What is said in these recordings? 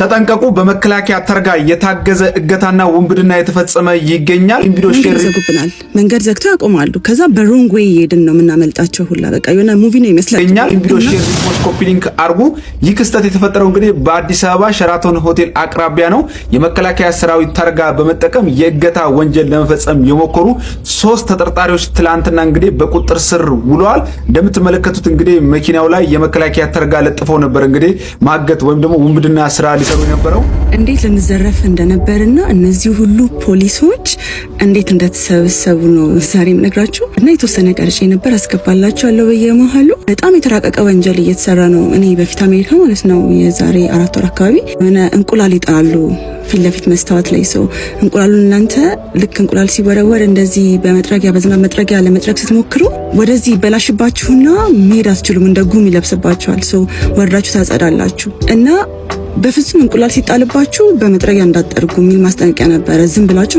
ተጠንቀቁ። በመከላከያ ተርጋ የታገዘ እገታና ውንብድና የተፈጸመ ይገኛል። ቪዲዮ ሼር ይዘጉብናል፣ መንገድ ዘግተው ያቆማሉ። ከዛ በሮንግ ዌይ ሄድን ነው የምናመልጣቸው ሁላ በቃ የሆነ ሙቪ ነው ይመስላል። ቪዲዮ ሼር ሪፖርት ኮፒ ሊንክ አርጉ። ይህ ክስተት የተፈጠረው እንግዲህ በአዲስ አበባ ሸራተን ሆቴል አቅራቢያ ነው። የመከላከያ ሰራዊት ተርጋ በመጠቀም የእገታ ወንጀል ለመፈጸም የሞከሩ 3 ተጠርጣሪዎች ትላንትና እንግዲህ በቁጥጥር ስር ውለዋል። እንደምትመለከቱት እንግዲህ መኪናው ላይ የመከላከያ ተርጋ ለጥፈው ነበር እንግዲህ ማገት ወይም ደግሞ ውንብድና ስራ ሊሰሩ የነበረው። እንዴት ልንዘረፍ እንደነበርና እነዚህ ሁሉ ፖሊሶች እንዴት እንደተሰበሰቡ ነው ዛሬም ነግራችሁ እና የተወሰነ ቀርጬ ነበር አስገባላችኋለሁ። በየመሃሉ በጣም የተራቀቀ ወንጀል እየተሰራ ነው። እኔ በፊት አሜሪካ ማለት ነው የዛሬ 4 ወር አካባቢ የሆነ እንቁላል ይጣሉ ፊት ለፊት መስታወት ላይ ሰው እንቁላሉን እናንተ ልክ እንቁላል ሲወረወር እንደዚህ በመጥረጊያ በዝናብ መጥረጊያ ለመጥረግ ስትሞክሩ ወደዚህ በላሽባችሁና መሄድ አትችሉም። እንደ ጉም ይለብስባችኋል። ሰው ወርዳችሁ ታጸዳላችሁ እና በፍጹም እንቁላል ሲጣልባችሁ በመጥረጊያ እንዳትጠርጉ የሚል ማስጠንቀቂያ ነበረ። ዝም ብላችሁ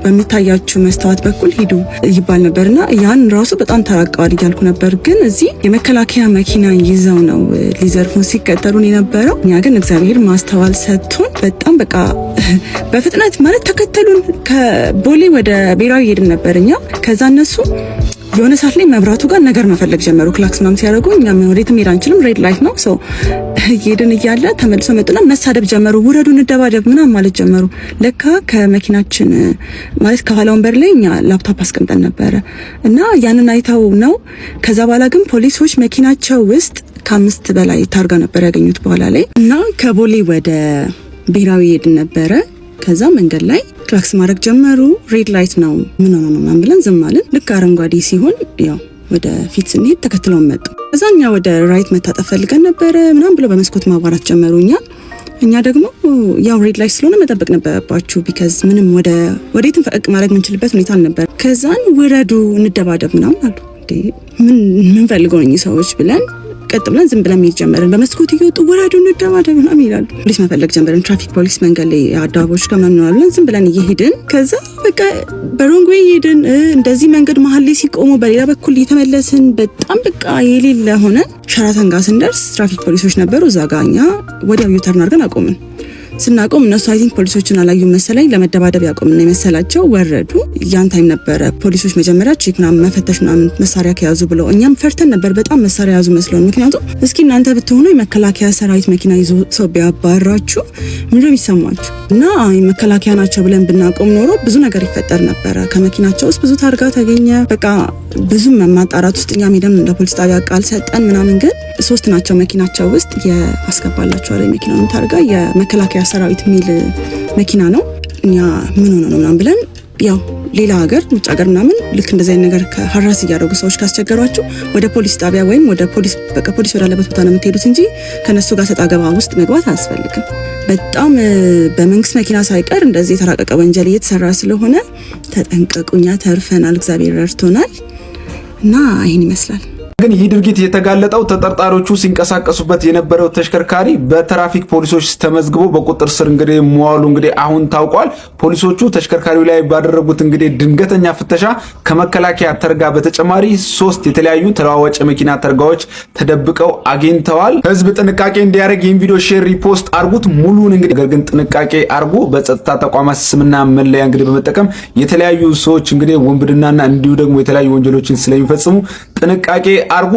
በሚታያችሁ መስታወት በኩል ሂዱ ይባል ነበርና ያን ራሱ በጣም ተራቀዋል እያልኩ ነበር። ግን እዚህ የመከላከያ መኪና ይዘው ነው ሊዘርፉን ሲከተሉን የነበረው። እኛ ግን እግዚአብሔር ማስተዋል ሰጥቶን በጣም በቃ በፍጥነት ማለት ተከተሉን። ከቦሌ ወደ ብሔራዊ ሄድን ነበር እኛ። ከዛ እነሱ የሆነ ሰዓት ላይ መብራቱ ጋር ነገር መፈለግ ጀመሩ። ክላክስ ምናምን ሲያደርጉ እኛም ወዴትም ሄድ አንችልም፣ ሬድ ላይት ነው። ሶ ሄድን እያለ ተመልሶ መጡና መሳደብ ጀመሩ። ውረዱ እንደባደብ ምናምን ማለት ጀመሩ። ለካ ከመኪናችን ማለት ከኋላ ወንበር ላይ እኛ ላፕቶፕ አስቀምጠን ነበረ እና ያንን አይተው ነው። ከዛ በኋላ ግን ፖሊሶች መኪናቸው ውስጥ ከ5 በላይ ታርጋ ነበር ያገኙት በኋላ ላይ እና ከቦሌ ወደ ብሔራዊ ሄድን ነበረ። ከዛ መንገድ ላይ ክላክስ ማድረግ ጀመሩ። ሬድ ላይት ነው ምን ሆነ ነው ምናምን ብለን ዝም አልን። ልክ አረንጓዴ ሲሆን ያው ወደ ፊት ስንሄድ ተከትለውን መጡ። እዛኛ ወደ ራይት መታጠፍ ፈልገን ነበረ ምናምን ብለው በመስኮት ማዋራት ጀመሩ። እኛ ደግሞ ያው ሬድ ላይት ስለሆነ መጠበቅ ነበረባችሁ ቢካዝ ምንም ወዴትም ፈቀቅ ማድረግ የምንችልበት ሁኔታ አልነበር። ከዛን ውረዱ እንደባደብ ምናምን አሉ። ምን ፈልገው ነው ሰዎች ብለን ቀጥ ብለን ዝም ብለን መሄድ ጀመርን። በመስኮት እየወጡ ወራዱ እንደባደብ ምናምን ይላሉ። ፖሊስ መፈለግ ጀመርን። ትራፊክ ፖሊስ መንገድ ላይ አዳባቦች ጋር ምናምን ነው ዝም ብለን እየሄድን ከዛ በቃ በሮንግ ዌይ ሄድን። እንደዚህ መንገድ መሀል ላይ ሲቆሙ በሌላ በኩል እየተመለስን በጣም በቃ የሌለ ሆነ። ሸራተን ጋር ስንደርስ ትራፊክ ፖሊሶች ነበሩ። እዛ ጋር እኛ ወዲያው ዩተርን አድርገን አቆምን። ስናቆም እነሱ አይ ቲንክ ፖሊሶችን አላዩ መሰለኝ ለመደባደብ ያቆምና የመሰላቸው ወረዱ። ያን ታይም ነበረ ፖሊሶች መጀመሪያ ቼክ ምናምን መፈተሽ ምናምን መሳሪያ ከያዙ ብለው እኛም ፈርተን ነበር በጣም መሳሪያ ያዙ መስሎን። ምክንያቱም እስኪ እናንተ ብትሆኑ የመከላከያ ሰራዊት መኪና ይዞ ሰው ቢያባራችሁ ምንድነው የሚሰማችሁ? እና መከላከያ ናቸው ብለን ብናቆም ኖሮ ብዙ ነገር ይፈጠር ነበረ። ከመኪናቸው ውስጥ ብዙ ታርጋ ተገኘ። በቃ ብዙ ማጣራት ውስጥ እኛ ሄደን ለፖሊስ ጣቢያ ቃል ሰጠን ምናምን። ግን 3 ናቸው መኪናቸው ውስጥ ያስገባላቸው ላይ መኪናውን ታርጋ የመከላከያ ሰራዊት ሚል መኪና ነው። እኛ ምን ሆነ ነው ምናምን ብለን ያው ሌላ ሀገር ውጭ ሀገር ምናምን ልክ እንደዚህ አይነት ነገር ከሐራስ እያደረጉ ሰዎች ካስቸገሯችሁ ወደ ፖሊስ ጣቢያ ወይም ወደ ፖሊስ በቃ ፖሊስ ወዳለበት ቦታ ነው የምትሄዱት እንጂ ከነሱ ጋር ሰጣ ገባ ውስጥ መግባት አያስፈልግም። በጣም በመንግስት መኪና ሳይቀር እንደዚህ የተራቀቀ ወንጀል እየተሰራ ስለሆነ ተጠንቀቁኛ። ተርፈናል፣ እግዚአብሔር ረድቶናል እና ይሄን ይመስላል። ግን ይህ ድርጊት የተጋለጠው ተጠርጣሪዎቹ ሲንቀሳቀሱበት የነበረው ተሽከርካሪ በትራፊክ ፖሊሶች ተመዝግቦ በቁጥጥር ስር እንግዲህ መዋሉ እንግዲህ አሁን ታውቋል። ፖሊሶቹ ተሽከርካሪው ላይ ባደረጉት እንግዲህ ድንገተኛ ፍተሻ ከመከላከያ ተርጋ በተጨማሪ 3 የተለያዩ ተለዋዋጭ መኪና ተርጋዎች ተደብቀው አግኝተዋል። ህዝብ ጥንቃቄ እንዲያደርግ ይህን ቪዲዮ ሼር ሪፖስት አርጉት ሙሉን እንግዲህ ነገር ግን ጥንቃቄ አርጉ። በጸጥታ ተቋማት ስምና መለያ እንግዲህ በመጠቀም የተለያዩ ሰዎች እንግዲህ ወንብድናና እንዲሁ ደግሞ የተለያዩ ወንጀሎችን ስለሚፈጽሙ ጥንቃቄ አርጉ።